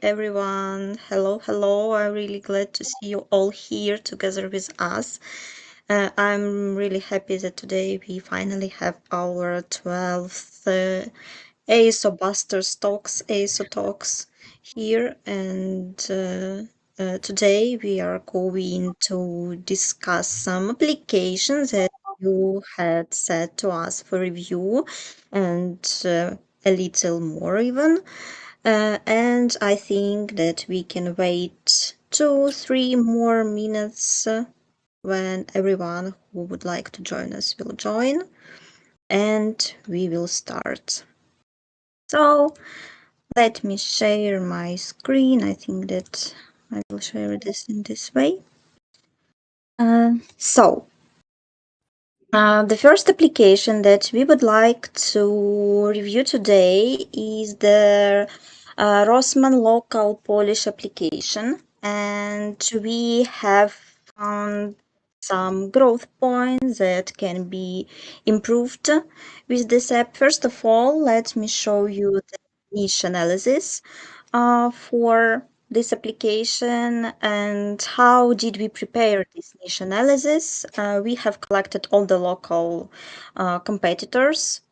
everyone. Hello. I'm really glad to see you all here together with us. I'm really happy that today we finally have our 12th ASO Busters Talks, ASO Talks here. And today we are going to discuss some applications that you had sent to us for review and a little more even. And I think that we can wait 2, 3 more minutes when everyone who would like to join us will join, and we will start. So let me share my screen. I think that I will share this in this way. The first application that we would like to review today is the Rossmann local Polish application, and we have found some growth points that can be improved with this app. First of all, let me show you the niche analysis for this application and how did we prepare this niche analysis. We have collected all the local competitors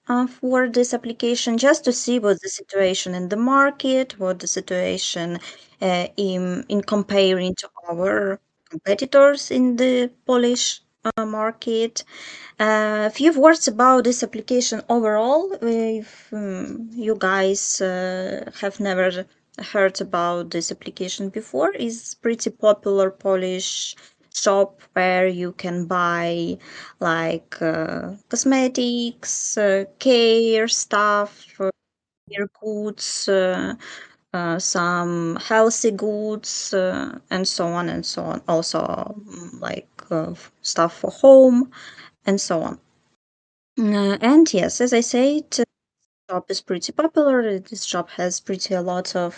for this application just to see what's the situation in the market, what the situation in comparing to our competitors in the Polish market. A few words about this application overall. If you guys have never heard about this application before, is pretty popular Polish shop where you can buy like cosmetics, care stuff, hair goods, some healthy goods, and so on and so on. Also, like stuff for home and so on. And yes, as I said, shop is pretty popular. This shop has pretty a lot of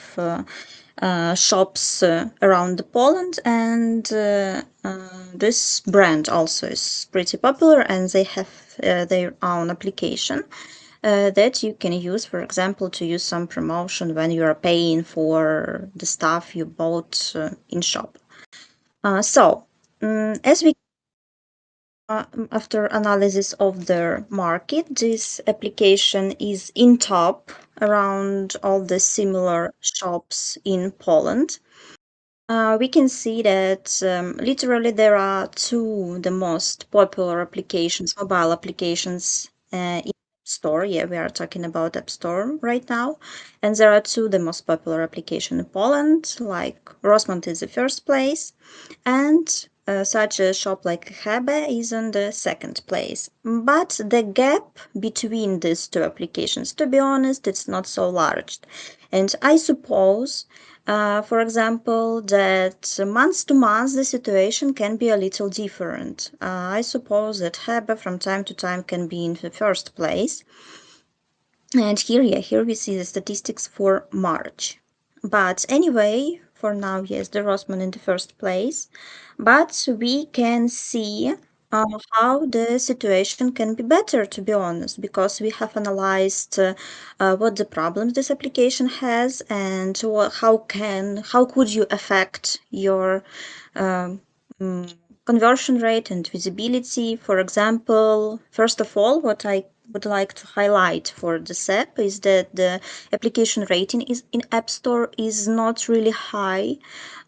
shops around Poland, and this brand also is pretty popular, and they have their own application that you can use, for example, to use some promotion when you are paying for the stuff you bought in shop. As we after analysis of the market, this application is in top around all the similar shops in Poland. We can see that literally there are two the most popular applications, mobile applications in App Store. Yeah, we are talking about App Store right now. And there are two the most popular application in Poland, like Rossmann is the first place, and such a shop like Hebe is in the second place. But the gap between these two applications, to be honest, it's not so large. And I suppose, for example, that month to month the situation can be a little different. I suppose that Hebe from time to time can be in the first place. And here we see the statistics for March. But anyway, for now, yes, the Rossmann in the first place. But we can see how the situation can be better, to be honest, because we have analyzed what the problems this application has and how could you affect your um, conversion rate and visibility. For example, first of all, what I would like to highlight for this app is that the application rating is in App Store is not really high.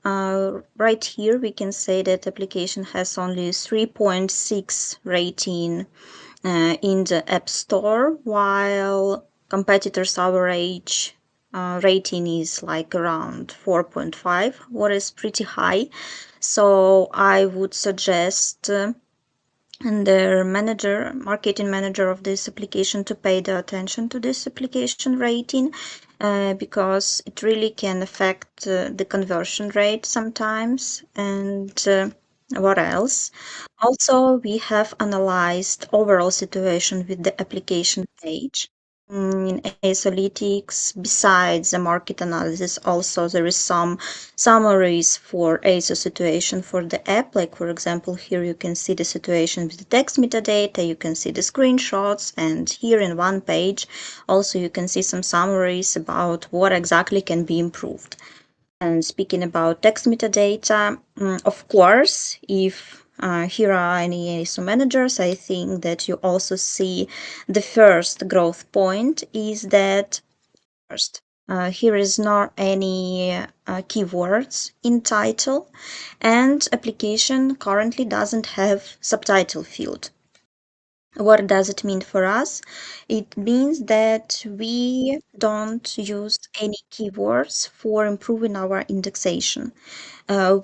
Right here we can say that application has only 3.6 rating in the App Store, while competitors' average rating is like around 4.5, what is pretty high. So I would suggest and their manager, marketing manager of this application to pay the attention to this application rating because it really can affect the conversion rate sometimes. And what else? Also, we have analyzed overall situation with the application page. In ASOlytics, besides the market analysis, also there is some summaries for ASO situation for the app. Like for example, here you can see the situation with the text metadata, you can see the screenshots, and here in one page also you can see some summaries about what exactly can be improved. And speaking about text metadata, of course, if here are any ASO managers, I think that you also see the first growth point is that first, here is not any keywords in title, and application currently doesn't have subtitle field. What does it mean for us? It means that we don't use any keywords for improving our indexation.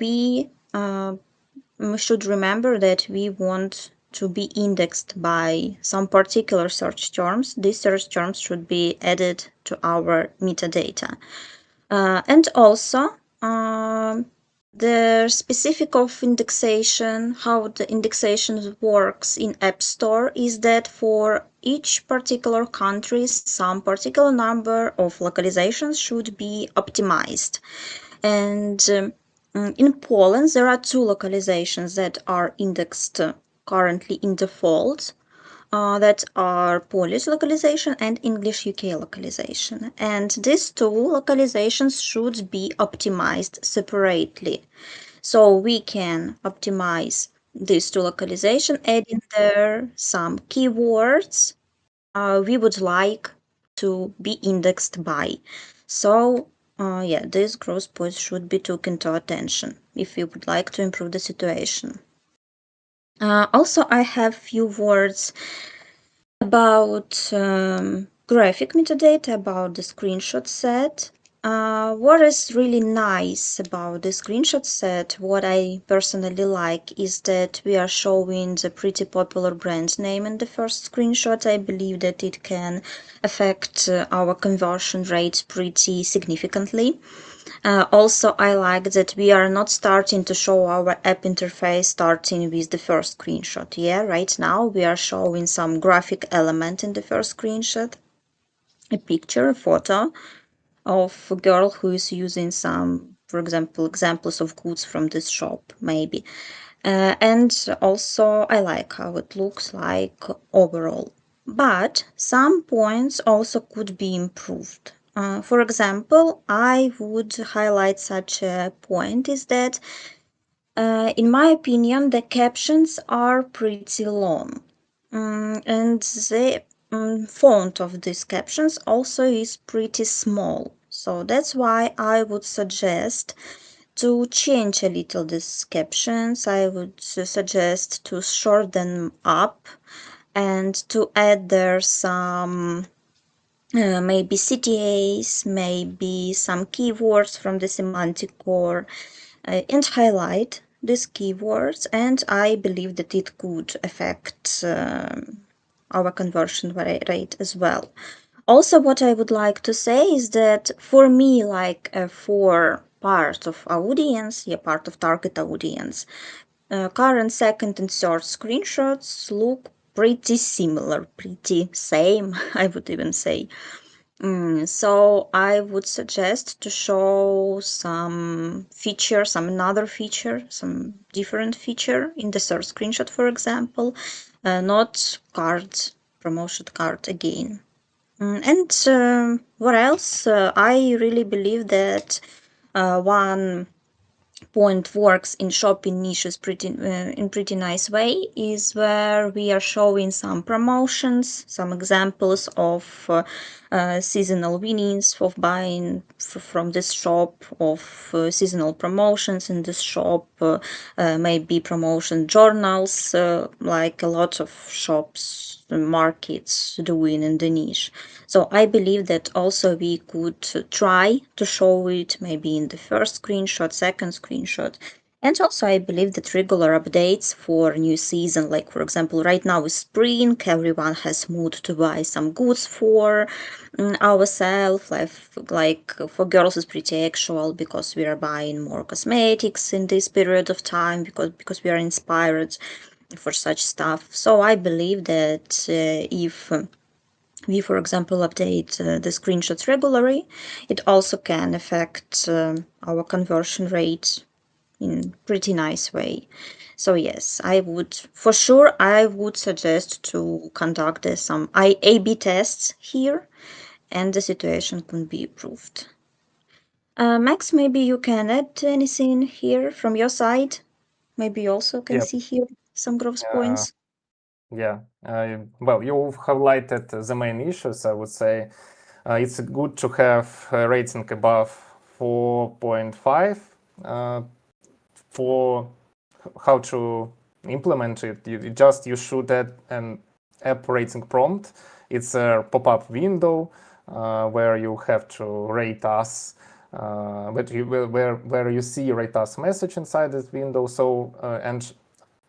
We should remember that we want to be indexed by some particular search terms. These search terms should be added to our metadata. And also, the specific of indexation, how the indexation works in App Store is that for each particular country, some particular number of localizations should be optimized. And in Poland, there are two localizations that are indexed currently in default that are Polish localization and English UK localization. And these two localizations should be optimized separately. So we can optimize these two localization, adding there some keywords we would like to be indexed by. So yeah, these growth points should be taken into attention if we would like to improve the situation. Also, I have few words about graphic metadata, about the screenshot set. What is really nice about the screenshot set, what I personally like, is that we are showing the pretty popular brand name in the first screenshot. I believe that it can affect our conversion rate pretty significantly. Also, I like that we are not starting to show our app interface starting with the first screenshot. Yeah, right now we are showing some graphic element in the first screenshot, a picture, a photo of a girl who is using some, for example, examples of goods from this shop, maybe. And also, I like how it looks like overall. But some points also could be improved. For example, I would highlight such a point is that, in my opinion, the captions are pretty long. And the font of these captions also is pretty small. So that's why I would suggest to change a little these captions. I would suggest to shorten them up and to add there some maybe CTAs, maybe some keywords from the semantic core, and highlight these keywords. And I believe that it could affect our conversion rate as well. Also, what I would like to say is that for me, like for part of audience, yeah, part of target audience, current second and third screenshots look pretty similar, pretty same, I would even say. So I would suggest to show some feature, some another feature, some different feature in the third screenshot, for example, not card, promotion card again. And what else? I really believe that one point works in shopping niches in pretty nice way is where we are showing some promotions, some examples of seasonal winnings of buying from this shop, of seasonal promotions in this shop, maybe promotion journals, like a lot of shops and markets doing in the niche. So I believe that also we could try to show it maybe in the first screenshot, second screenshot. And also I believe that regular updates for new season, like for example, right now is spring, everyone has mood to buy some goods for ourselves. Like for girls it's pretty actual because we are buying more cosmetics in this period of time because we are inspired for such stuff. So I believe that if we, for example, update the screenshots regularly, it also can affect our conversion rate in pretty nice way. So yes, I would for sure I would suggest to conduct some A/B tests here, and the situation could be improved. Max, maybe you can add anything here from your side. Maybe you also can Yep. see here some growth points. Yeah. Well, you've highlighted the main issues, I would say. It's good to have a rating above 4.5 for how to implement it. You should add an app rating prompt. It's a pop-up window where you have to rate us, where you see rate us message inside this window. So and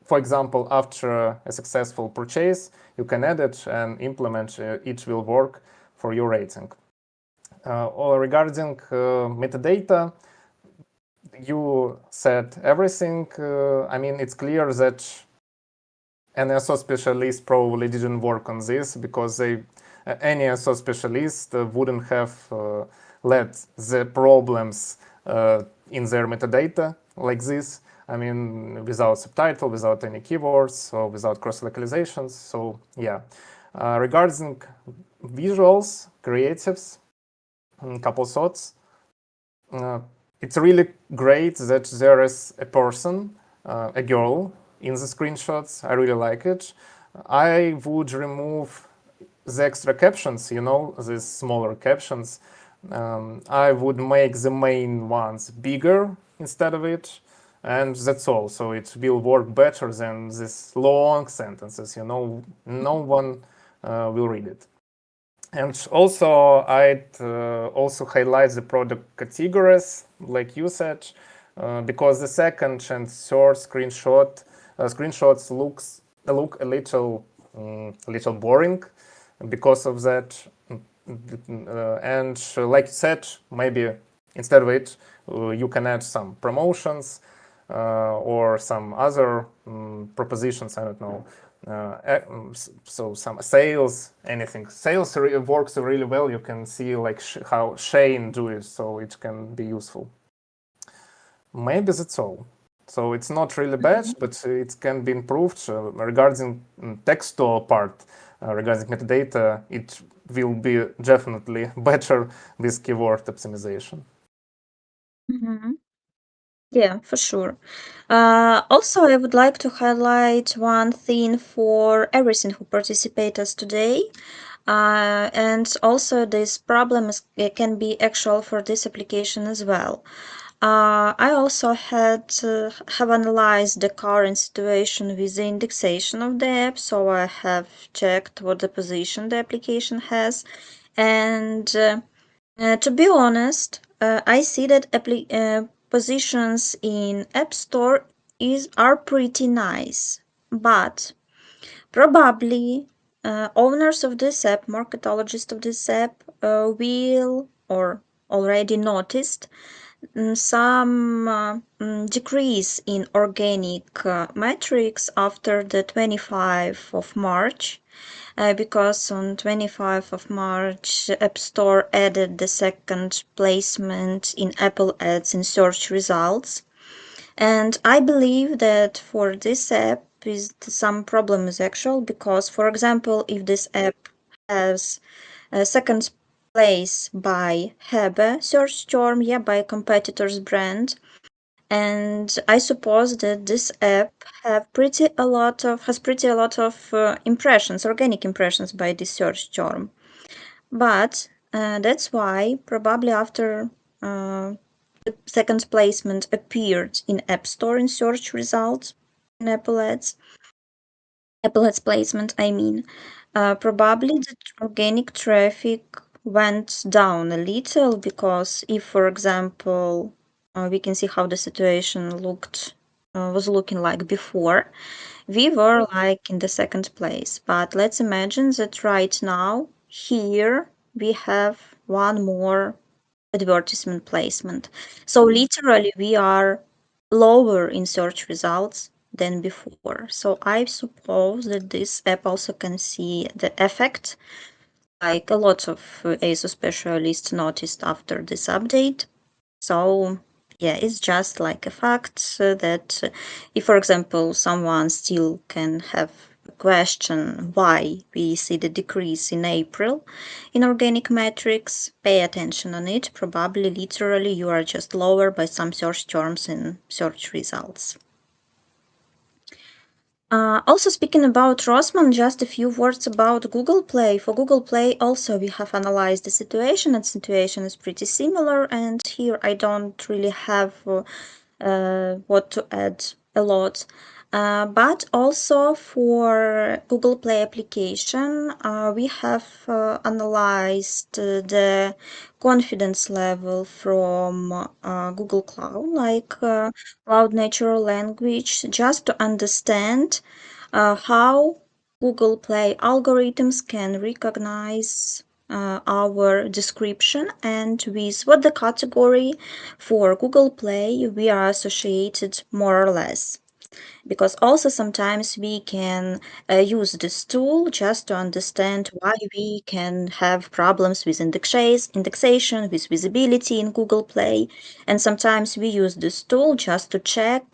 for example, after a successful purchase, you can add it and implement it will work for your rating. Or regarding metadata, you said everything. I mean, it's clear that an ASO specialist probably didn't work on this because any ASO specialist wouldn't have let the problems in their metadata like this. I mean, without subtitle, without any keywords, or without cross-localizations. So yeah. Regarding visuals, creatives, a couple thoughts. It's really great that there is a person, a girl, in the screenshots. I really like it. I would remove the extra captions, these smaller captions. I would make the main ones bigger instead of it, and that's all. So it will work better than these long sentences. No one will read it. And also, I'd also highlight the product categories, like you said, because the second and third screenshots look a little boring because of that. And like you said, maybe instead of it, you can add some promotions or some other propositions. I don't know. So some sales, anything. Sales works really well. You can see like how Shane do it, so it can be useful. Maybe that's all. So it's not really bad, but it can be improved. Regarding textual part, regarding metadata, it will be definitely better with keyword optimization. Mm-hmm. Yeah, for sure. Also, I would like to highlight one thing for everything who participates today. And also, this problem can be actual for this application as well. I also have analyzed the current situation with the indexation of the app, so I have checked what the position the application has, and to be honest, I see that positions in App Store are pretty nice, but probably owners of this app, marketologists of this app, will or already noticed some decrease in organic metrics after the 25th of March, because on 25th of March, App Store added the second placement in Apple Ads in search results. And I believe that for this app is some problem is actual because, for example, if this app has a second place by Hebe search term, yeah, by a competitor's brand, and I suppose that this app has pretty a lot of impressions, organic impressions by this search term. But that's why probably after the second placement appeared in App Store in search results in Apple Ads placement, I mean, probably the organic traffic went down a little because if, for example, we can see how the situation was looking like before, we were like in the second place. But let's imagine that right now, here we have one more advertisement placement. So literally, we are lower in search results than before. So I suppose that this app also can see the effect, like a lot of ASO specialists noticed after this update. So yeah, it's just like a fact that if, for example, someone still can have a question why we see the decrease in April in organic metrics, pay attention on it. Probably literally you are just lower by some search terms in search results. Also speaking about Rossmann, just a few words about Google Play. For Google Play also we have analyzed the situation, and situation is pretty similar, and here I don't really have what to add a lot. But also for Google Play application, we have analyzed the confidence level from Google Cloud, like Cloud Natural Language, just to understand how Google Play algorithms can recognize our description and with what the category for Google Play we are associated more or less. Because also sometimes we can use this tool just to understand why we can have problems with indexation, with visibility in Google Play. And sometimes we use this tool just to check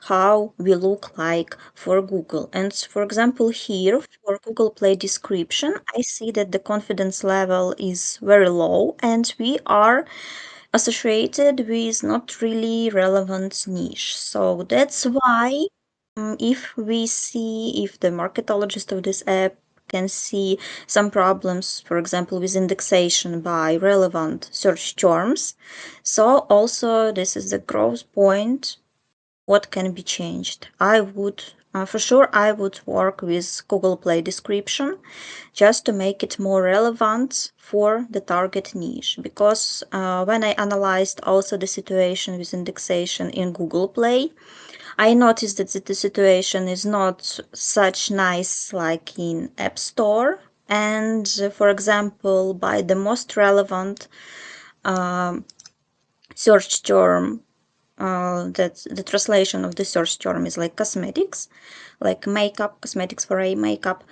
how we look like for Google. And for example, here for Google Play description, I see that the confidence level is very low and we are associated with not really relevant niche. So that's why if we see if the marketologist of this app can see some problems, for example, with indexation by relevant search terms, so also this is the growth point. What can be changed? I would, for sure, I would work with Google Play description just to make it more relevant for the target niche. Because when I analyzed also the situation with indexation in Google Play, I noticed that the situation is not such nice like in App Store. And for example, by the most relevant um, search term, that the translation of the search term is like cosmetics, like makeup, cosmetics for a makeup.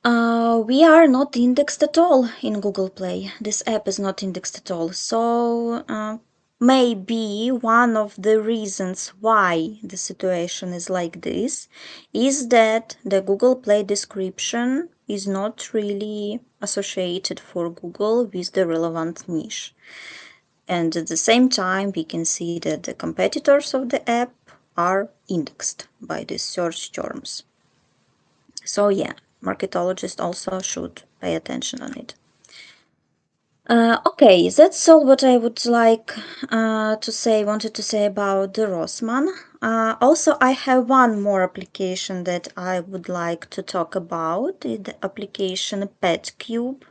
We are not indexed at all in Google Play. This app is not indexed at all. So maybe one of the reasons why the situation is like this is that the Google Play description is not really associated for Google with the relevant niche. And at the same time, we can see that the competitors of the app are indexed by these search terms. So yeah, marketologists also should pay attention on it. Okay, that's all what I would like wanted to say about the Rossmann. Also, I have one more application that I would like to talk about, the application Petcube.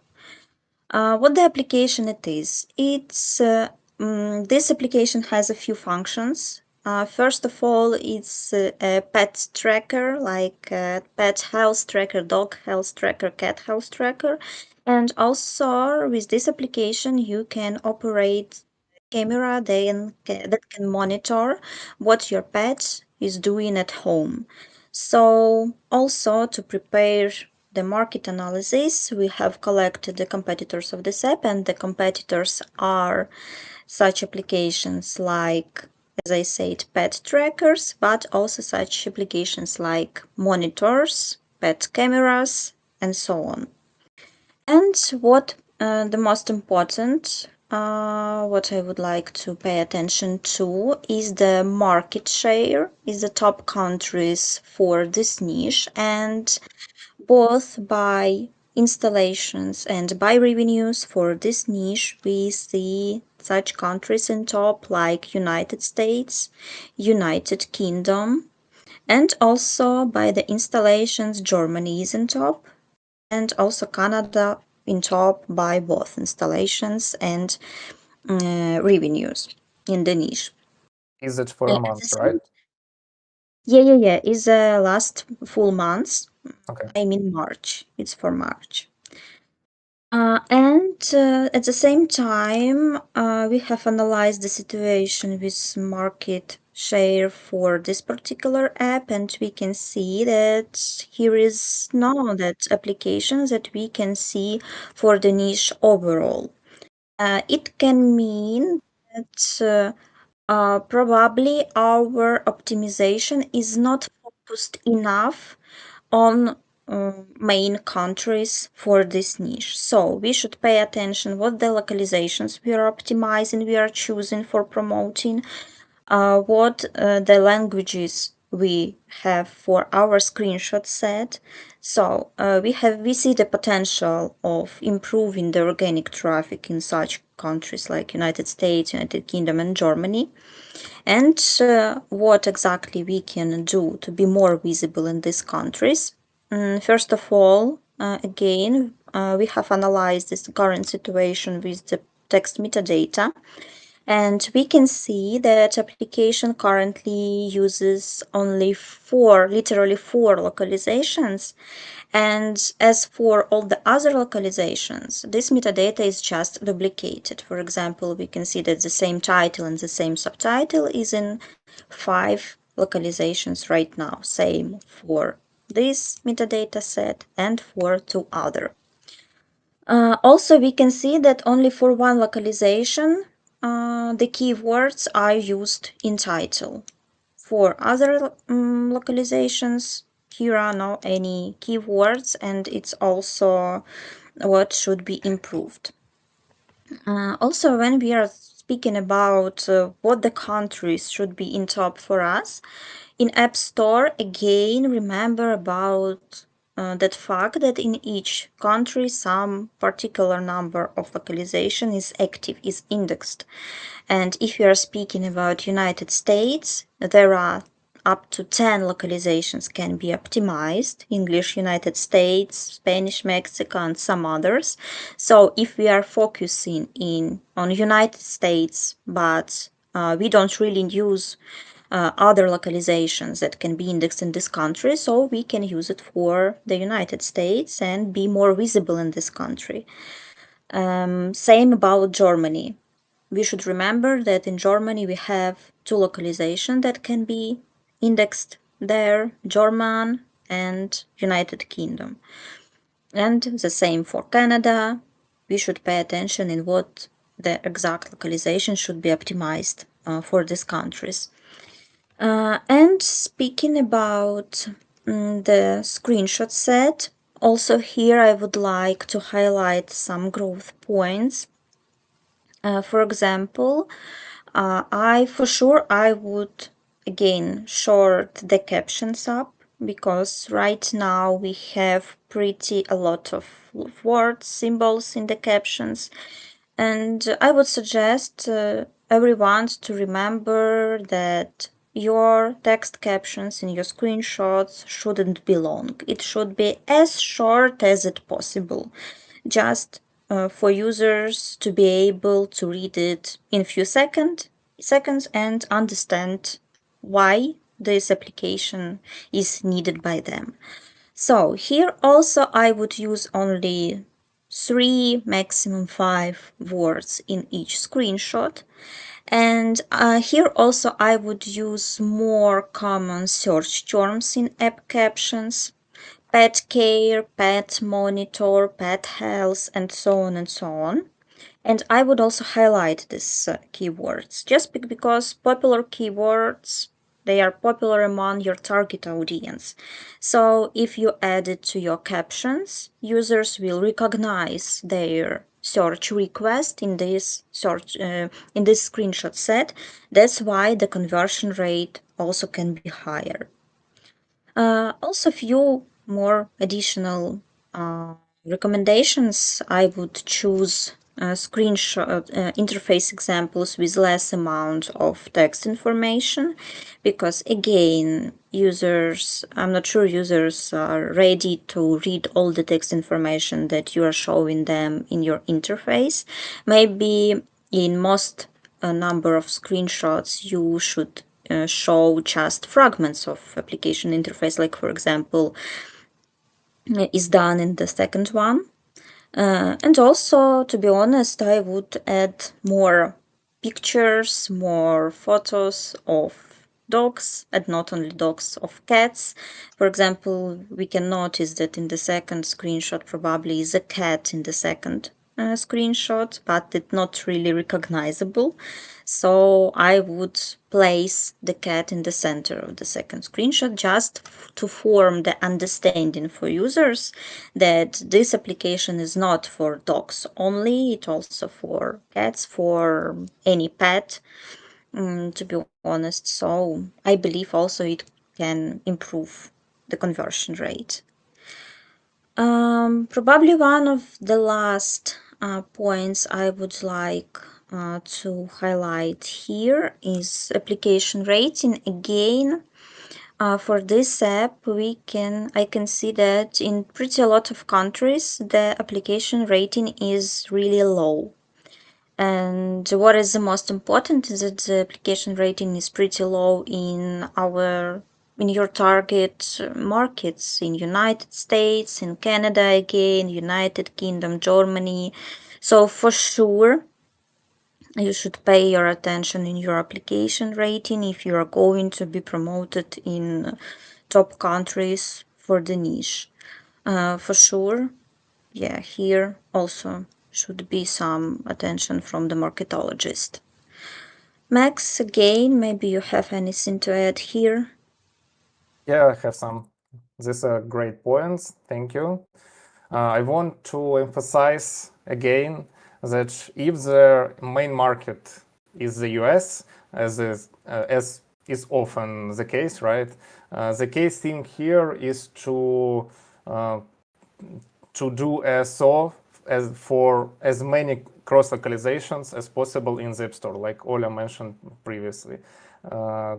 What the application it is? This application has a few functions. First of all, it's a pet tracker, like pet health tracker, dog health tracker, cat health tracker. And also with this application, you can operate camera that can monitor what your pet is doing at home. So also to prepare the market analysis, we have collected the competitors of this app, and the competitors are such applications like, as I said, pet trackers, but also such applications like monitors, pet cameras, and so on. And what the most important, what I would like to pay attention to is the market share, is the top countries for this niche, and both by installations and by revenues for this niche, we see such countries in top like United States, United Kingdom, and also by the installations, Germany is in top, and also Canada in top by both installations and revenues in the niche. Is it for a At month, the right? same, yeah. Is last full months. Okay. I mean March. It's for March. And at the same time, we have analyzed the situation with market share for this particular app, and we can see that here is no that applications that we can see for the niche overall. It can mean that probably our optimization is not focused enough on main countries for this niche. So we should pay attention what the localizations we are optimizing, we are choosing for promoting, what the languages we have for our screenshot set. So we see the potential of improving the organic traffic in such countries like United States, United Kingdom, and Germany, and what exactly we can do to be more visible in these countries. First of all, again, we have analyzed this current situation with the text metadata, and we can see that application currently uses only literally four localizations. And as for all the other localizations, this metadata is just duplicated. For example, we can see that the same title and the same subtitle is in 5 localizations right now. Same for this metadata set and for 2 other. Also, we can see that only for one localization, the keywords are used in title. For other localizations, here are no any keywords, and it's also what should be improved. Also, when we are speaking about what the countries should be in top for us, in App Store, again, remember about that fact that in each country some particular number of localization is active, is indexed. And if you are speaking about United States, there are up to 10 localizations can be optimized: English United States, Spanish Mexico, and some others. So if we are focusing in on United States, but we don't really use other localizations that can be indexed in this country, so we can use it for the United States and be more visible in this country. Same about Germany. We should remember that in Germany we have 2 localizations that can be indexed there: German and United Kingdom. And the same for Canada. We should pay attention in what the exact localization should be optimized for these countries. And speaking about the screenshot set, also here I would like to highlight some growth points. For example, I would again short the captions up, because right now we have pretty a lot of words, symbols in the captions, and I would suggest everyone to remember that your text captions in your screenshots shouldn't be long. It should be as short as it possible, just for users to be able to read it in a few seconds and understand why this application is needed by them. So here also I would use only 3, maximum 5 words in each screenshot. And here also I would use more common search terms in app captions: pet care, pet monitor, pet health, and so on and so on. And I would also highlight these keywords just because popular keywords, they are popular among your target audience. So if you add it to your captions, users will recognize their search request in this screenshot set. That's why the conversion rate also can be higher. Also, few more additional recommendations. I would choose screenshot interface examples with less amount of text information, because again, I'm not sure users are ready to read all the text information that you are showing them in your interface. Maybe in most number of screenshots you should show just fragments of application interface, like for example is done in the second one. And also, to be honest, I would add more pictures, more photos of dogs, and not only dogs, of cats. For example, we can notice that in the second screenshot probably is a cat in the second screenshot, but it's not really recognizable. So I would place the cat in the center of the second screenshot just to form the understanding for users that this application is not for dogs only, it's also for cats, for any pet, to be honest. So I believe also it can improve the conversion rate. Probably one of the last points I would like to highlight here is application rating. Again, for this app, I can see that in pretty a lot of countries, the application rating is really low. And what is the most important is that the application rating is pretty low in your target markets in United States, in Canada again, United Kingdom, Germany. So for sure, you should pay your attention in your application rating if you are going to be promoted in top countries for the niche. For sure, yeah, here also should be some attention from the marketologist. Max, again, maybe you have anything to add here? Yeah, I have some. These are great points. Thank you. I want to emphasize again that if the main market is the US, as is often the case, right? The case thing here is uh, to do ASO for as many cross localizations as possible in the App Store, like Ola mentioned previously. Uh,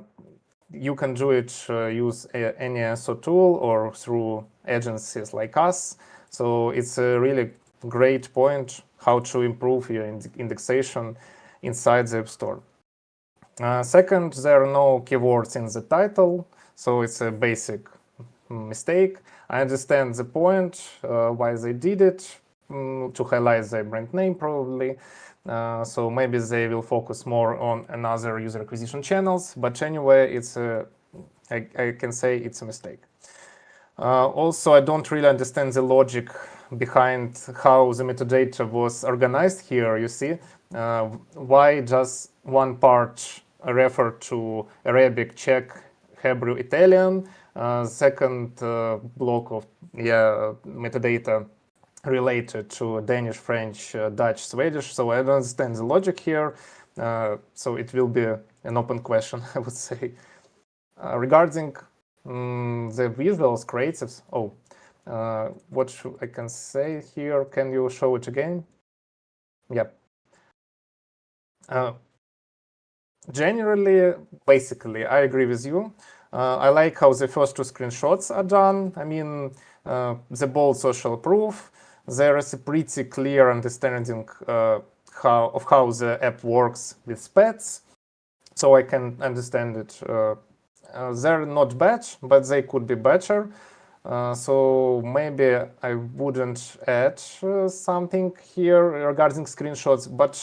you can do it use any ASO tool or through agencies like us. So it's a really great point how to improve your indexation inside the App Store. Second, there are no keywords in the title, so it's a basic mistake. I understand the point why they did it, to highlight their brand name probably. So maybe they will focus more on another user acquisition channels, but anyway, I can say it's a mistake. Also, I don't really understand the logic behind how the metadata was organized here. You see, why does one part refer to Arabic, Czech, Hebrew, Italian, second block of metadata related to Danish, French, Dutch, Swedish. So I don't understand the logic here. So it will be an open question, I would say. Regarding the visuals, creatives. What I can say here? Can you show it again? Yep. Generally, basically, I agree with you. I like how the first two screenshots are done. I mean, the bold social proof. There is a pretty clear understanding of how the app works with pets, so I can understand it. They're not bad, but they could be better. So maybe I wouldn't add something here regarding screenshots, but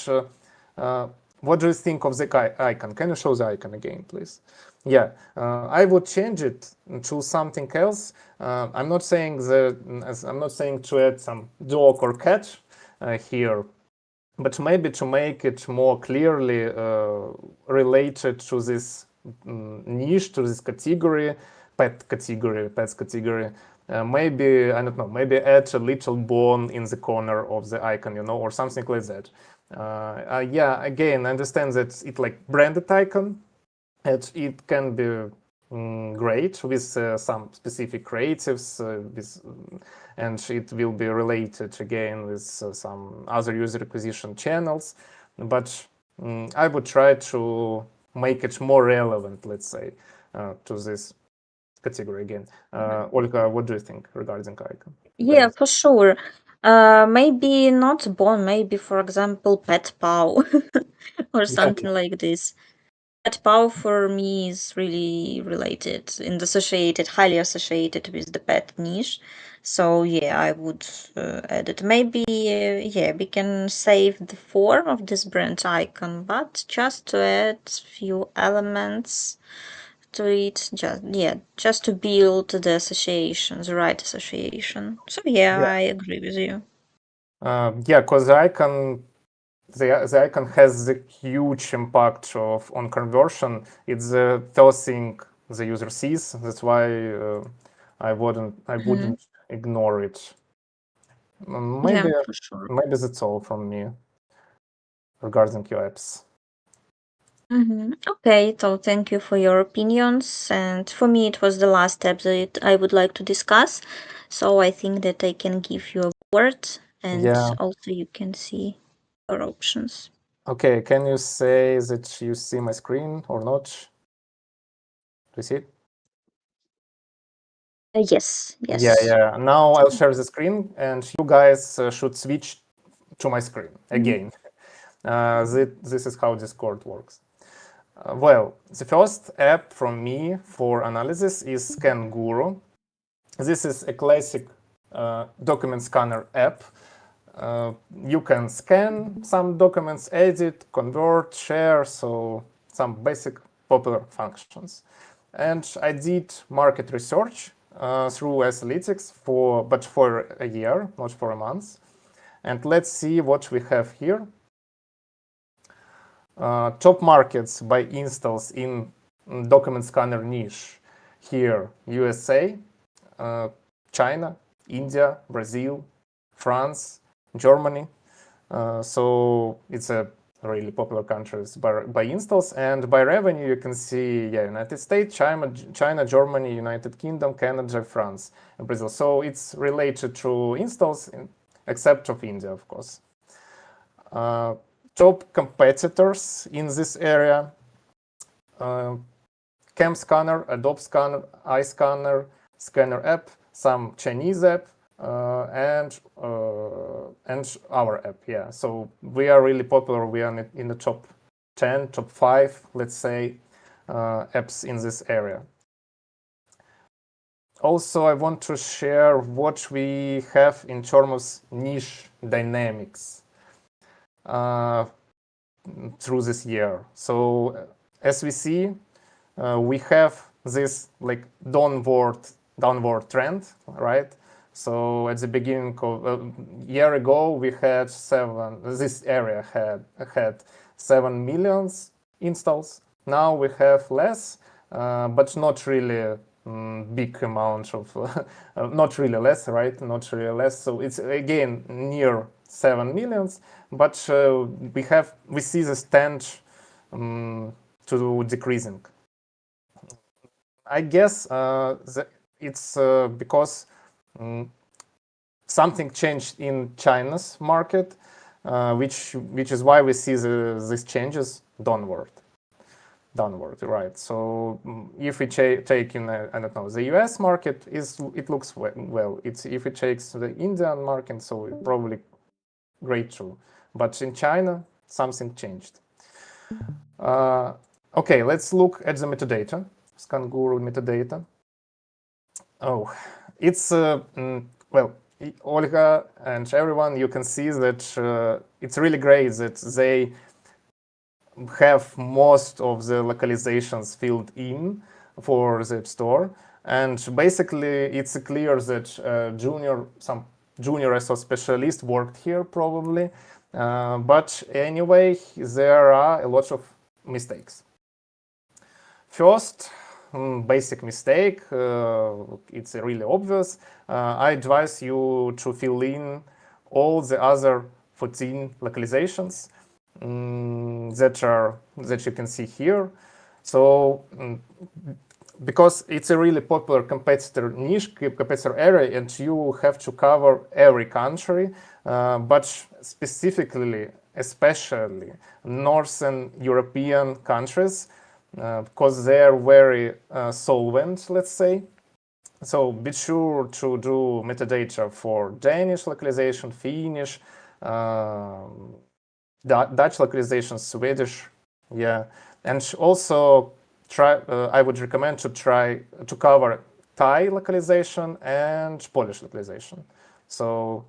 what do you think of the icon? Can you show the icon again, please? Yeah, I would change it to something else. I'm not saying to add some dog or cat here, but maybe to make it more clearly related to this niche, to this category, pets category. Maybe, I don't know, maybe add a little bone in the corner of the icon, or something like that. Yeah, again, I understand that it's like branded icon. It can be great with some specific creatives, and it will be related again with some other user acquisition channels. But I would try to make it more relevant, let's say, to this category again. Olga, what do you think regarding icon? Yeah, for sure. Maybe not bone, maybe for example pet paw or Yeah, something like this. Pet paw for me is really related and associated, highly associated with the pet niche. So yeah, I would add it. Maybe yeah, we can save the form of this brand icon, but just to add few elements to it, just to build the association, the right association. So yeah, yeah. I agree with you. Yeah, because the icon has the huge impact on conversion. It's the first thing the user sees. That's why I wouldn't ignore it. Maybe Yeah, for sure. maybe that's all from me regarding your apps. Okay, so thank you for your opinions. And for me, it was the last step that I would like to discuss. So I think that I can give you a word and Yeah. also you can see your options. Okay. Can you say that you see my screen or not? Do you see it? Yes, Yeah, yes. yeah. Now I'll share the screen, and you guys should switch to my screen Mhm. again. This is how Discord works. Well, the first app from me for analysis is Scan Guru. This is a classic document scanner app. You can scan some documents, edit, convert, share, so some basic popular functions. And I did market research through Analytics for a year, not for a month. And let's see what we have here. Top markets by installs in document scanner niche. Here, USA, uh, China, India, Brazil, France, Germany. So it's a really popular countries by installs, and by revenue you can see United States, China, Germany, United Kingdom, Canada, France, and Brazil. So it's related to installs, except of India, of course. Top competitors in this area: Cam Scanner, Adobe Scanner, iScanner, Scanner app, some Chinese app, and our app. Yeah, so we are really popular. We are in the top 10, top 5, let's say, apps in this area. Also, I want to share what we have in terms of niche dynamics through this year. So as we see, we have this like downward trend, right? So at the beginning of a year ago, we had this area had 7 million installs. Now we have less, but not really big amount of, not really less, right? Not really less. So it's again near 7 millions, but we see this trend to decreasing. I guess it's because something changed in China's market, which is why we see these changes downward, right? So if we take in I don't know, the U.S. market, it looks well. It's if it takes the Indian market, so it probably great too. But in China, something changed. Okay, let's look at the metadata, Scan Guru metadata. Oh, it's well, Olga and everyone, you can see that it's really great that they have most of the localizations filled in for the App Store. And basically, it's clear that some junior ASO specialist worked here probably. But anyway, there are a lot of mistakes. First, basic mistake, it's really obvious. I advise you to fill in all the other 14 localizations that you can see here. So because it's a really popular competitor niche, competitor area, and you have to cover every country, but specifically, especially Northern European countries, because they're very solvent, let's say. So be sure to do metadata for Danish localization, Finnish, Dutch localization, Swedish, yeah, and also I would recommend to try to cover Thai localization and Polish localization. So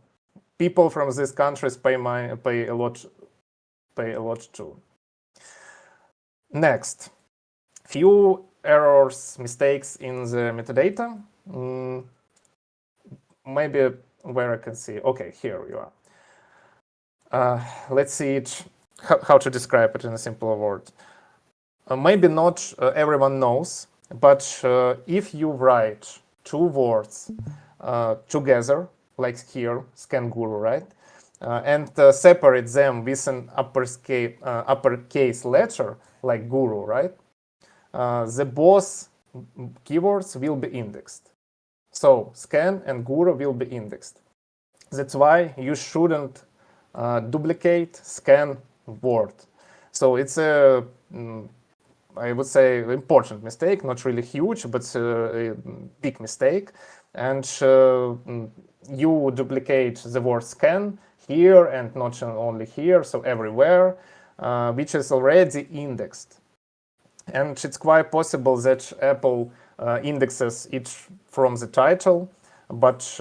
people from these countries pay a lot too. Next, few errors, mistakes in the metadata. Maybe where I can see. Okay, here you are. Let's see it, how to describe it in a simpler word. Maybe not everyone knows, but if you write two words together, like here, scan guru, right? And separate them with an uppercase letter, like guru, right? The both keywords will be indexed. So scan and guru will be indexed. That's why you shouldn't duplicate scan word. So it's a I would say important mistake, not really huge, but a big mistake. And you duplicate the word scan here and not only here, so everywhere, which is already indexed. And it's quite possible that Apple indexes it from the title, but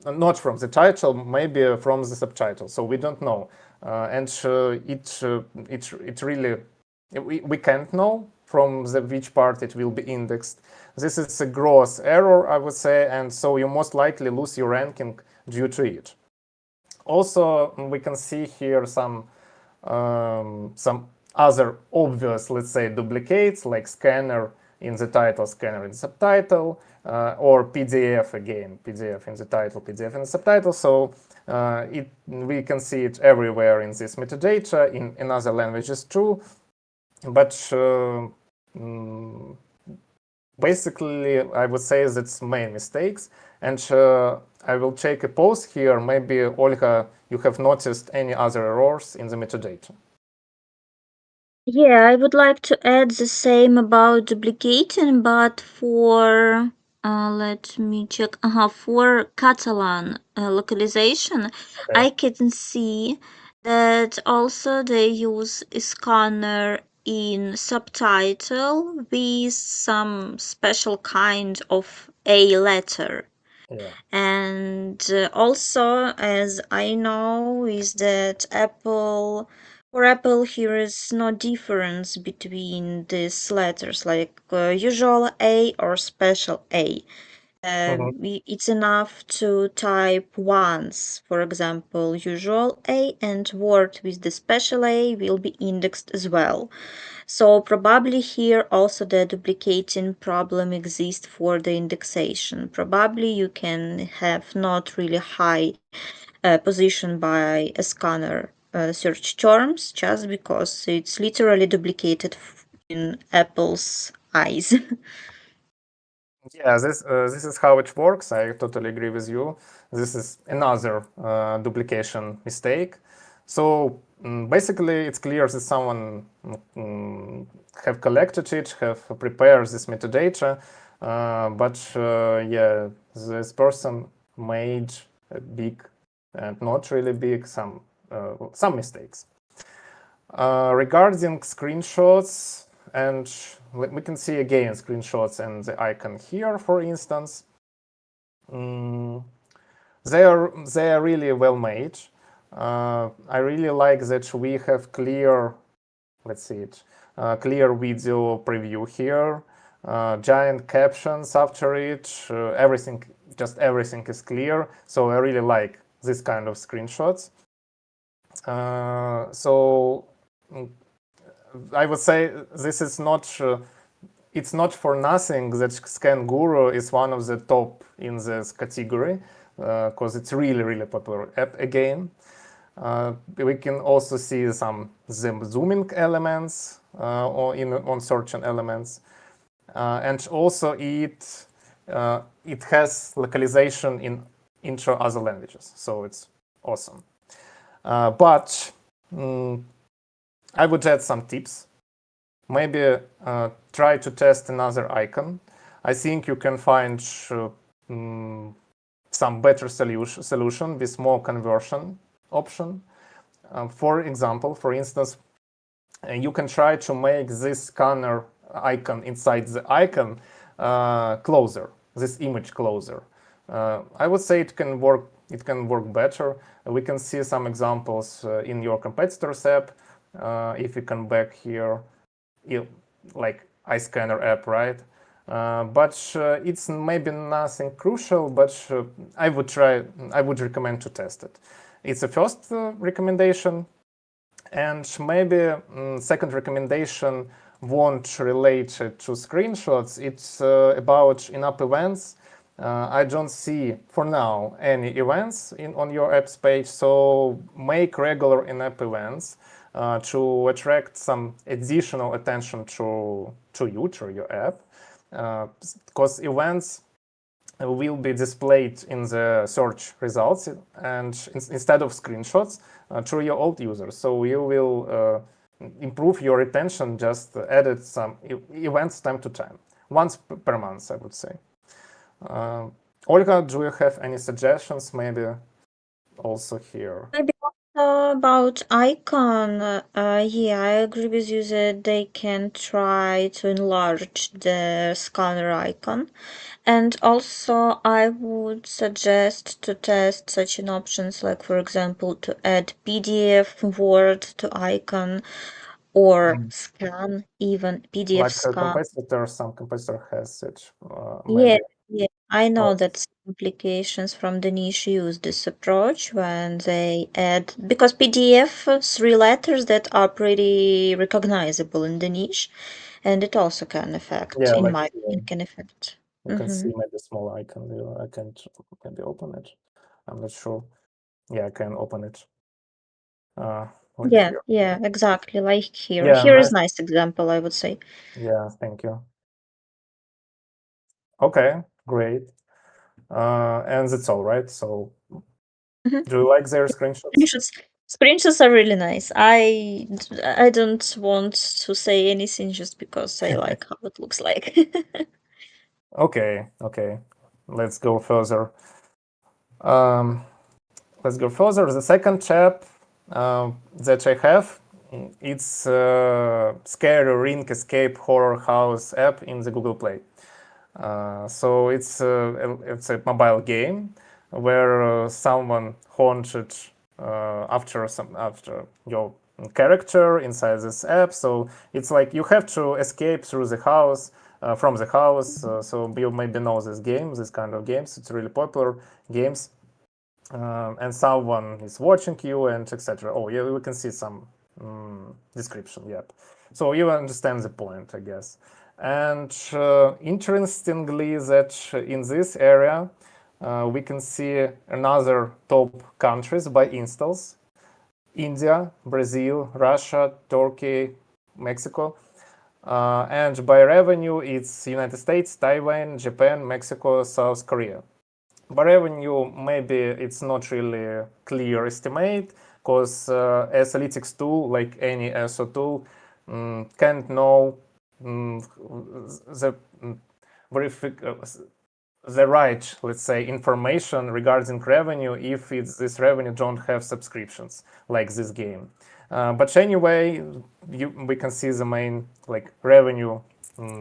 not from the title, maybe from the subtitle. So we don't know, and it really we can't know from which part it will be indexed. This is a gross error, I would say, and so you most likely lose your ranking due to it. Also, we can see here some other obvious, let's say, duplicates, like scanner in the title, scanner in the subtitle, or PDF again, PDF in the title, PDF in the subtitle. So we can see it everywhere in this metadata, in other languages too. But basically, I would say that's main mistakes. And I will take a pause here. Maybe, Olga, you have noticed any other errors in the metadata? Yeah, I would like to add the same about duplicating, but for let me check. For Catalan localization, Okay. I can see that also they use a scanner in subtitle with some special kind of A letter. Yeah. And also, as I know, is that for Apple, here is no difference between these letters, like usual A or special A. Mhm. It's enough to type once, for example, usual A, and word with the special A will be indexed as well. So probably here also the duplicating problem exists for the indexation. Probably you can have not really high position by a scanner search terms just because it's literally duplicated in Apple's eyes. Yeah, this is how it works. I totally agree with you. This is another duplication mistake. So basically, it's clear that someone have collected it, have prepared this metadata, but yeah, this person made a big and not really big some mistakes. Regarding screenshots, and we can see again screenshots and the icon here, for instance. They are really well made. I really like that we have clear, let's see it, clear video preview here, giant captions after it, just everything is clear. So I really like this kind of screenshots. So I would say this is not. It's not for nothing that Scan Guru is one of the top in this category, because it's really, really popular app again. We can also see some zooming elements on certain elements, and also it has localization in intro other languages, so it's awesome. But I would add some tips. Maybe try to test another icon. I think you can find some better solution with more conversion option. For example, for instance, you can try to make this scanner icon inside the icon closer, this image closer. I would say it can work better. We can see some examples in your competitors app. If you come back here, like iScanner app, right? But it's maybe nothing crucial, but I would recommend to test it. It's a first recommendation. And maybe second recommendation won't relate to screenshots. It's about in-app events. I don't see for now any events on your apps page, so make regular in-app events to attract some additional attention to you, to your app, because events will be displayed in the search results and instead of screenshots to your old users. So you will improve your retention, just added some events time to time, once per month, I would say. Olga, do you have any suggestions? Maybe also here. Maybe about icon, yeah, I agree with you that they can try to enlarge the scanner icon. And also, I would suggest to test such an options like, for example, to add PDF, Word to icon or scan, even PDF Like a scan. competitor, some competitor has it, Yeah, maybe. yeah. I know Oh, that some applications from the niche use this approach when they add, because PDF, three letters that are pretty recognizable in the niche, and it also can affect, yeah, in like my here. opinion, can affect. You can Mm-hmm. see maybe a small icon. I can maybe open it. I'm not sure. Yeah, I can open it. Like Yeah, here. yeah, exactly. Like here. Yeah, Here is nice. nice example, I would say. Yeah, thank you. Okay, great. And that's all, right? So, Mhm. do you like their screenshots? Screenshots, screenshots are really nice. I don't want to say anything just because I like how it looks like. Okay, okay. Let's go further. Um, let's go further. The second tab that I have, it's Scary Ring Escape Horror House app in the Google Play. So it's a mobile game where someone haunted after your character inside this app. So it's like you have to escape through the house from the house. So you maybe know this game, this kind of games. It's really popular games. And someone is watching you and etc. Oh yeah, we can see some description. Yep. So you understand the point, I guess. And interestingly, that in this area we can see another top countries by installs: India, Brazil, Russia, Turkey, Mexico. And by revenue, it's United States, Taiwan, Japan, Mexico, South Korea. By revenue, maybe it's not really clear estimate, because as analytics tool, like any ASO tool, can't know the the right, let's say, information regarding revenue if this revenue don't have subscriptions like this game. But anyway, we can see the main like revenue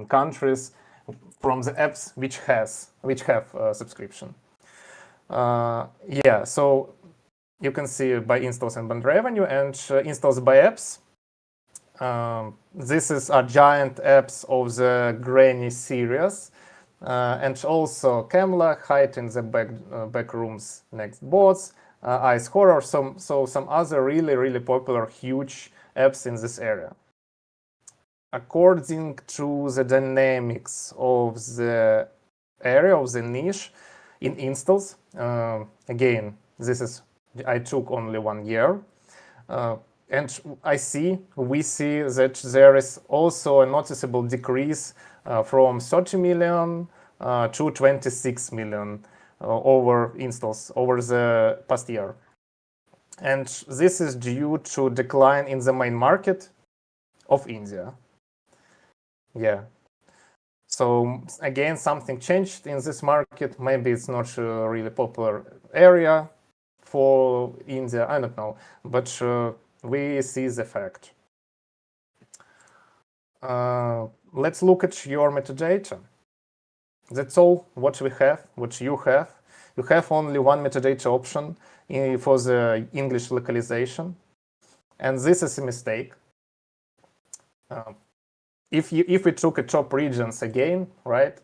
countries from the apps which have subscription. Yeah, so you can see by installs and by revenue, and installs by apps. This is a giant apps of the Granny series, and also Camla, Hide in the back rooms, Next Bots, Ice Horror, so some other really popular huge apps in this area. According to the dynamics of the area of the niche in installs, again, this is I took only 1 year. And we see that there is also a noticeable decrease from 30 million to 26 million over installs over the past year. And this is due to decline in the main market of India. Yeah. So again, something changed in this market. Maybe it's not a really popular area for India. I don't know, but we see the fact. Let's look at your metadata. That's all what we have, what you have. You have only one metadata option for the English localization, and this is a mistake. If we took a top regions again, right?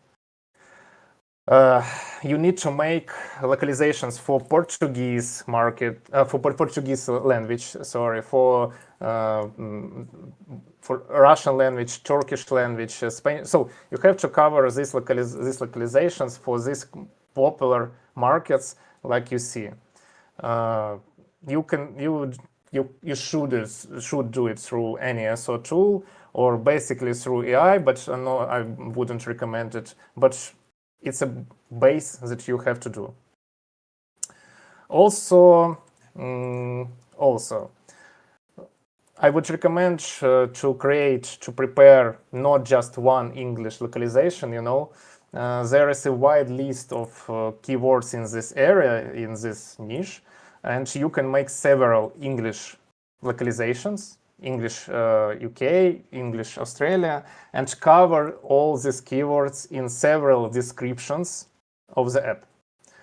You need to make localizations for Portuguese market, for Portuguese language, sorry, for Russian language, Turkish language, Spanish. So you have to cover these localizations for these popular markets, like you see. You can you should do it through any ASO tool or basically through AI, but no, I wouldn't recommend it. But it's a base that you have to do. Also, also, I would recommend to prepare not just one English localization. There is a wide list of keywords in this area, in this niche, and you can make several English localizations, English UK, English Australia, and cover all these keywords in several descriptions of the app.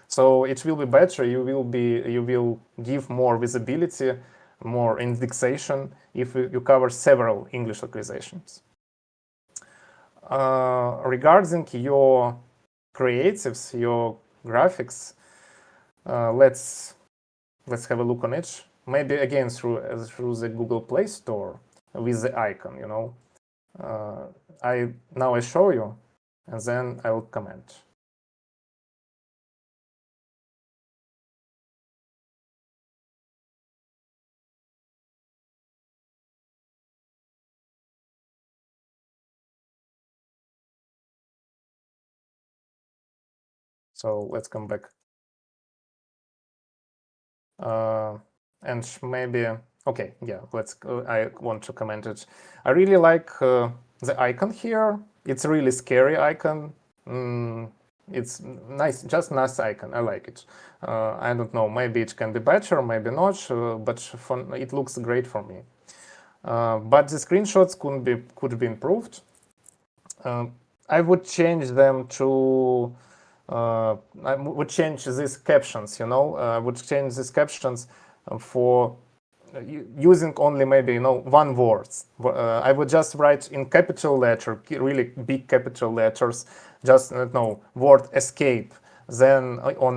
So it will be better. You will give more visibility, more indexation if you cover several English localizations. Regarding your creatives, your graphics, let's have a look on it. Maybe again through the Google Play Store with the icon. I show you, and then I will comment. So let's come back. And maybe, okay, yeah, I want to comment it. I really like the icon here. It's a really scary icon. It's nice, just nice icon. I like it. I don't know, maybe it can be better, maybe not, but it looks great for me. But the screenshots could be improved. I would change them to I would change these captions, I would change these captions for using only maybe, one word. I would just write in capital letter, really big capital letters, just, word escape. Then on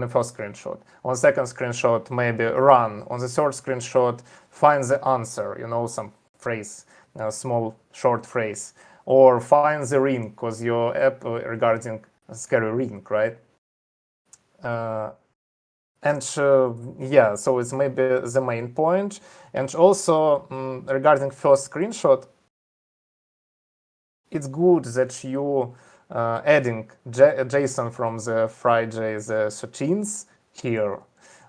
the first screenshot. On the second screenshot, maybe run. On the third screenshot, find the answer, some phrase, small short phrase. Or find the ring, because your app regarding scary ring, right? Yeah, so it's maybe the main point. And also regarding first screenshot, it's good that you adding JSON from the Friday the 13th here,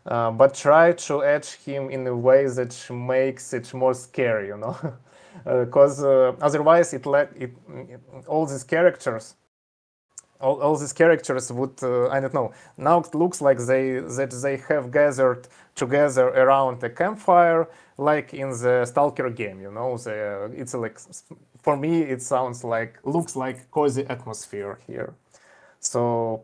but try to add him in a way that makes it more scary, because otherwise all these characters all these characters would I don't know. Now it looks like they have gathered together around a campfire, like in the Stalker game. It's like, for me it looks like cozy atmosphere here. So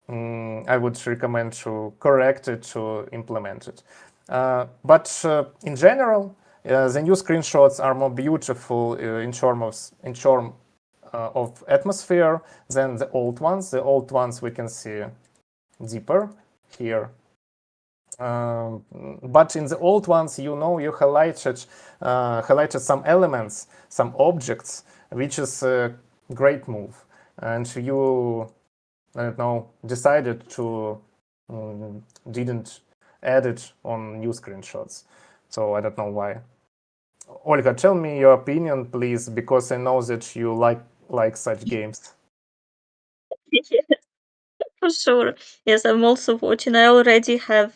I would recommend to correct it, to implement it. But in general, the new screenshots are more beautiful in terms of atmosphere than the old ones. The old ones we can see deeper here. But in the old ones, you highlighted some elements, some objects, which is a great move. And you, I don't know, decided to didn't add it on new screenshots. So I don't know why. Olga, tell me your opinion, please, because I know that you like such games. For sure. Yes, I'm also watching. I already have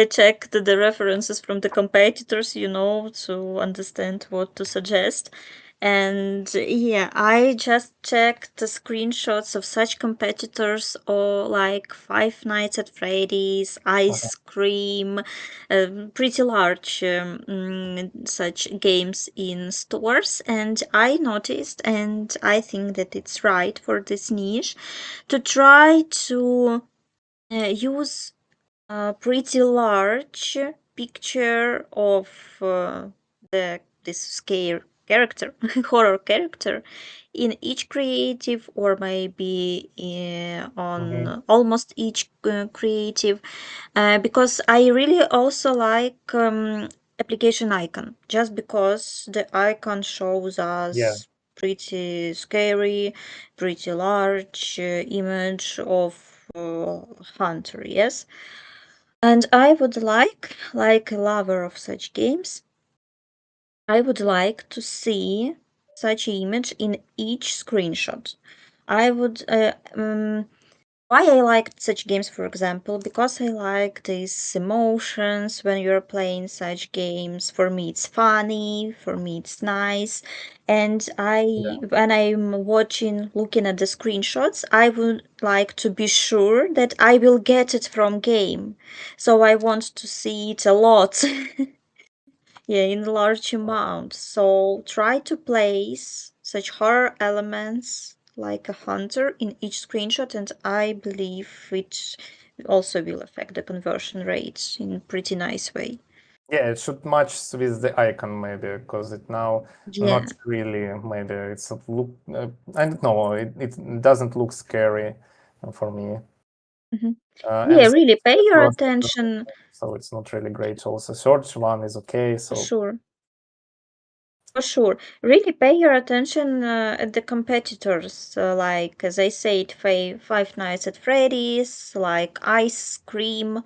checked the references from the competitors, to understand what to suggest. And yeah, I just checked the screenshots of such competitors, or like Five Nights at Freddy's, Ice Cream, pretty large such games in stores. And I noticed, and I think that it's right for this niche, to try to use a pretty large picture of this scare character, horror character in each creative, or maybe on almost each creative, because I really also like application icon, just because the icon shows Yeah. us pretty scary, pretty large image of hunter, yes. And I would like a lover of such games, I would like to see such image in each screenshot. I would why I liked such games, for example, because I like these emotions when you're playing such games. For me, it's funny. For me, it's nice. And when I'm looking at the screenshots, I would like to be sure that I will get it from game. So I want to see it a lot. Yeah, in large amount. So try to place such horror elements like a hunter in each screenshot, and I believe it also will affect the conversion rates in pretty nice way. Yeah, it should match with the icon maybe, because it now Yeah. not really, maybe it's not look, I don't know, it doesn't look scary for me. Mhm. And Yeah, really pay it's your not, attention. so it's not really great. Also, search one is okay. For So sure. For sure. Really pay your attention at the competitors, like as I said, Five Nights at Freddy's, like Ice Cream,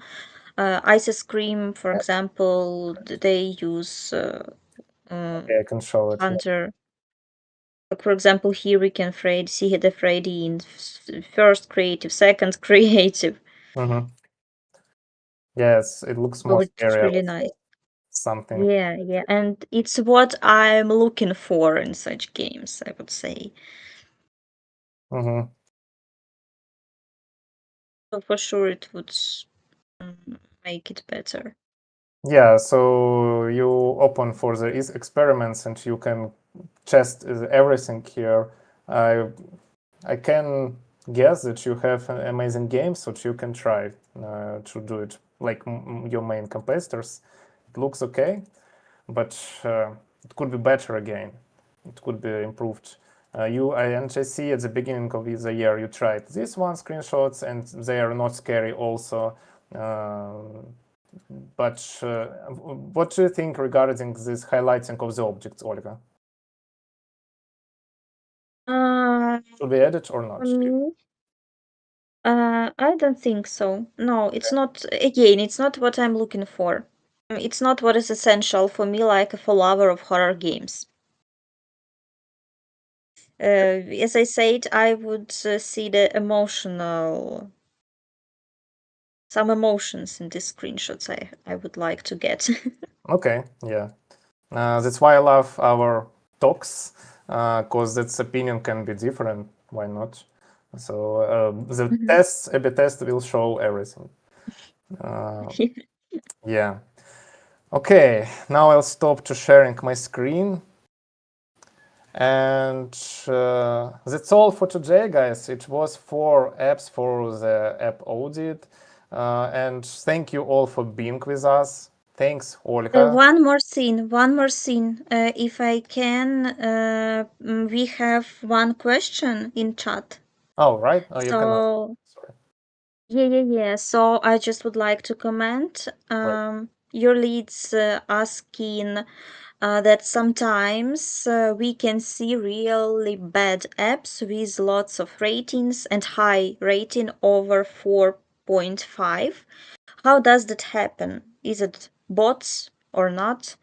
for example, they use okay, I can show it. Yeah. Hunter. Like, for example, here we can see the Freddy in first creative, second creative. Mm-hmm. Yes, it looks So more it's scary. really nice. Something. Yeah, yeah, and it's what I'm looking for in such games, I would say. Mm-hmm. So for sure, it would make it better. Yeah, so you open for the experiments and you can test everything here. I I can guess that you have amazing games that you can try to do it like your main competitors. It looks okay, but it could be better again. It could be improved. And I see at the beginning of the year you tried this one screenshots and they are not scary also. But what do you think regarding this highlighting of the objects, Olga? Uh, Should we add it or for not? me, I don't think so. No, it's not, again, it's not what I'm looking for. It's not what is essential for me, like a full lover of horror games. As I said, I would see some emotions in these screenshots I would like to get. Okay, yeah. That's why I love our talks, because that opinion can be different. Why not? So the Mhm. tests, A/B test will show everything. Uh, yeah. Okay, now I'll stop to sharing my screen. And that's all for today, guys. It was 4 apps for the app audit. And thank you all for being with us. Thanks, Olga. One more thing. If I can, we have one question in chat. Oh, right. Oh, you cannot. So, Sorry. yeah. So I just would like to comment. Right. Your leads asking that sometimes we can see really bad apps with lots of ratings and high rating over 4.5. How does that happen? Is it bots or not?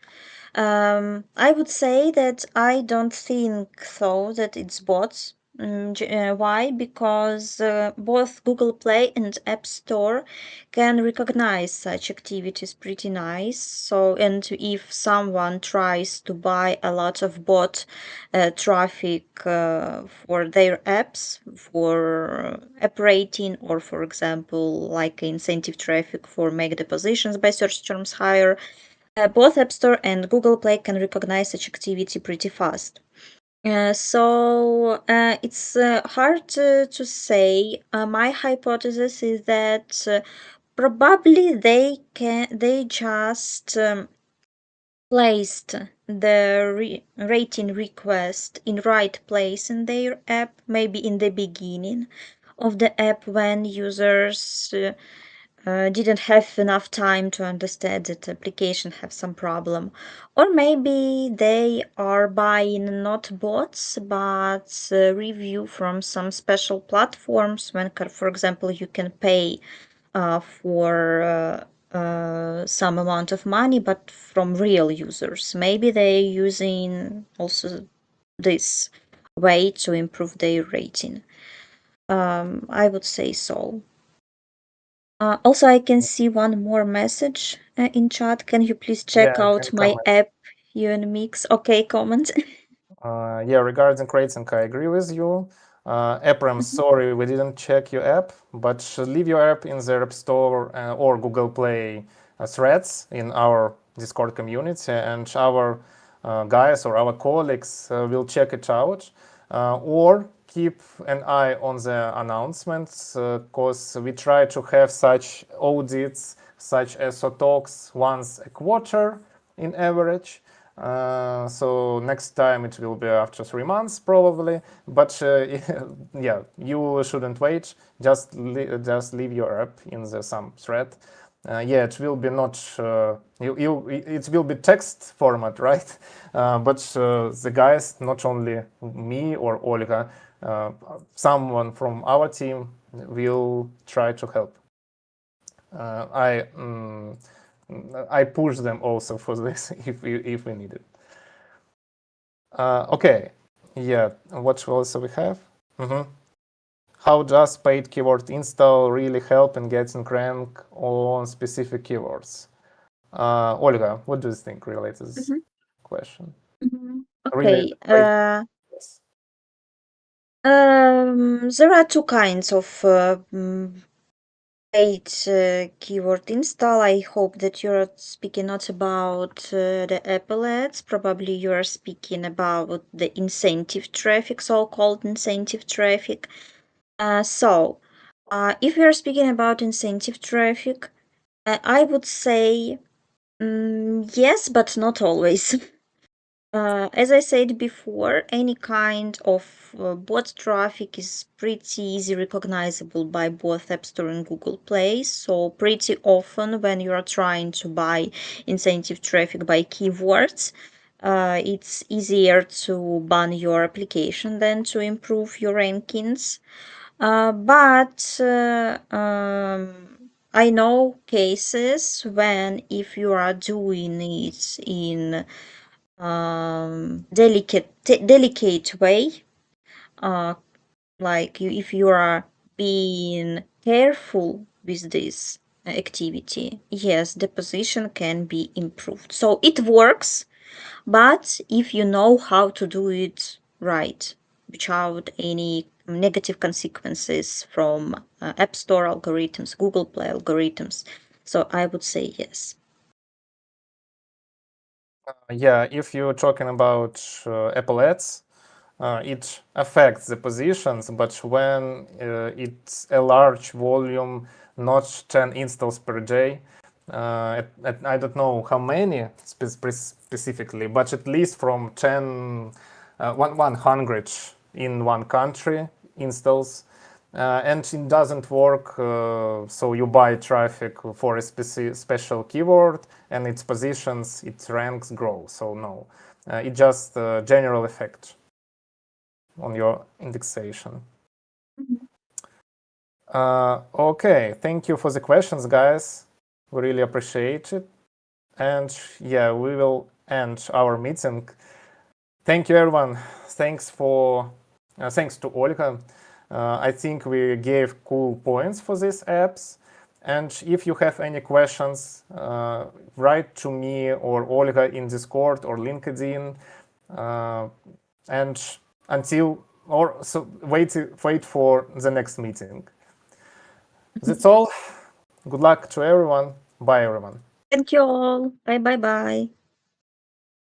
I would say that I don't think so that it's bots. Why? Because both Google Play and App Store can recognize such activities pretty nice. So, and if someone tries to buy a lot of bot traffic for their apps, for app rating, or for example, like incentive traffic for make the positions by search terms higher, both App Store and Google Play can recognize such activity pretty fast. It's hard to say. My hypothesis is that probably they just placed the rating request in right place in their app, maybe in the beginning of the app when users didn't have enough time to understand that application have some problem, or maybe they are buying not bots but review from some special platforms when, for example, you can pay for some amount of money, but from real users. Maybe they're using also this way to improve their rating. I would say so. Also, I can see one more message in chat. Can you please Yeah, check I can out my comment. app, UNMix? Okay, comment. Yeah, regarding rating, I agree with you. Abram, sorry, we didn't check your app, but leave your app in the App Store or Google Play threads in our Discord community, and our guys or our colleagues will check it out. Or keep an eye on the announcements, because we try to have such audits, such ASO Talks once a quarter in average. So next time it will be after 3 months probably, but yeah, you shouldn't wait. Just leave your app in the some thread. Yeah, it will be not it will be text format, right? But the guys, not only me or Olga, someone from our team will try to help. I push them also for this if we need it. Okay, yeah. What else we have? How does paid keyword install really help in getting rank on specific keywords? Olga, what do you think related to this question? Really, Okay. paid. Yes. There are two kinds of paid keyword install. I hope that you're speaking not about the Apple ads. Probably you are speaking about the incentive traffic, so-called incentive traffic. If we are speaking about incentive traffic, I would say yes, but not always. As I said before, any kind of bot traffic is pretty easy recognizable by both App Store and Google Play. So pretty often when you are trying to buy incentive traffic by keywords, it's easier to ban your application than to improve your rankings. But I know cases when if you are doing it in delicate way, uh, like if you are being careful with this activity, yes, the position can be improved. So it works, but if you know how to do it right, without any negative consequences from App Store algorithms, Google Play algorithms, so I would say yes. Yeah, if you're talking about Apple Ads, it affects the positions, but when it's a large volume, not 10 installs per day, I don't know how many specifically, but at least from 100 in one country installs. And it doesn't work, so you buy traffic for a special keyword and its positions, its ranks grow. So no, it's just a general effect on your indexation. Okay, thank you for the questions, guys. We really appreciate it. And yeah, we will end our meeting. Thank you, everyone. Thanks to Olga. I think we gave cool points for these apps. And if you have any questions, write to me or Olga in Discord or LinkedIn. And until or so wait for the next meeting. That's all. Good luck to everyone. Bye, everyone. Thank you all. Bye bye bye.